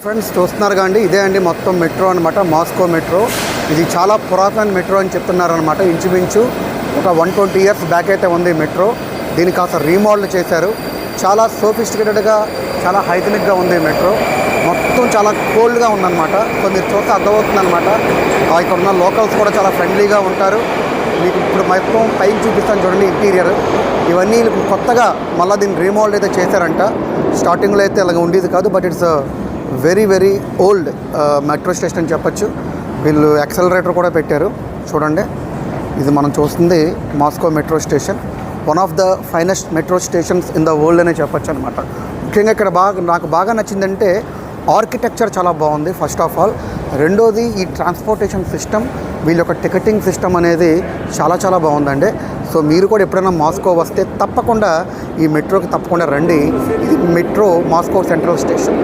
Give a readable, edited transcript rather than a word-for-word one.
Friends చూస్తున్నారు కాండి ఇదే అండి మొత్తం మెట్రో అనమాట. మాస్కో మెట్రో ఇది చాలా పురాతన మెట్రో అని చెప్తున్నారనమాట. ఇంచుమించు ఒక 120 ఇయర్స్ బ్యాక్ అయితే ఉంది మెట్రో. దీన్ని కాస్త రీమోడల్ చేశారు. చాలా సోఫిస్టికేటెడ్గా చాలా హైజెనిక్గా ఉంది మెట్రో. మొత్తం చాలా కోల్డ్గా ఉందన్నమాట. సో మీరు చూస్తే అర్థమవుతుందన్నమాట. ఇక్కడ ఉన్న లోకల్స్ కూడా చాలా ఫ్రెండ్లీగా ఉంటారు. మీకు ఇప్పుడు మొత్తం పైకి చూపిస్తాను చూడండి ఇంటీరియర్. ఇవన్నీ కొత్తగా మళ్ళీ దీన్ని రీమోడల్ అయితే చేశారంట. స్టార్టింగ్లో అయితే అలాగ ఉండేది కాదు. But it's very very old metro station అని చెప్పచ్చు. వీళ్ళు యాక్సలరేటర్ కూడా పెట్టారు చూడండి. ఇది మనం చూస్తుంది Moscow metro station. One of the finest metro stations in the world అనే చెప్పచ్చు అనమాట. ముఖ్యంగా ఇక్కడ నాకు బాగా నచ్చిందంటే ఆర్కిటెక్చర్ చాలా బాగుంది ఫస్ట్ ఆఫ్ ఆల్. రెండోది ఈ ట్రాన్స్పోర్టేషన్ సిస్టమ్, వీళ్ళ యొక్క టికెటింగ్ సిస్టమ్ అనేది చాలా చాలా బాగుందండి. సో మీరు కూడా ఎప్పుడైనా మాస్కో వస్తే తప్పకుండా ఈ మెట్రోకి తప్పకుండా రండి. ఇది మెట్రో మాస్కో సెంట్రల్ స్టేషన్.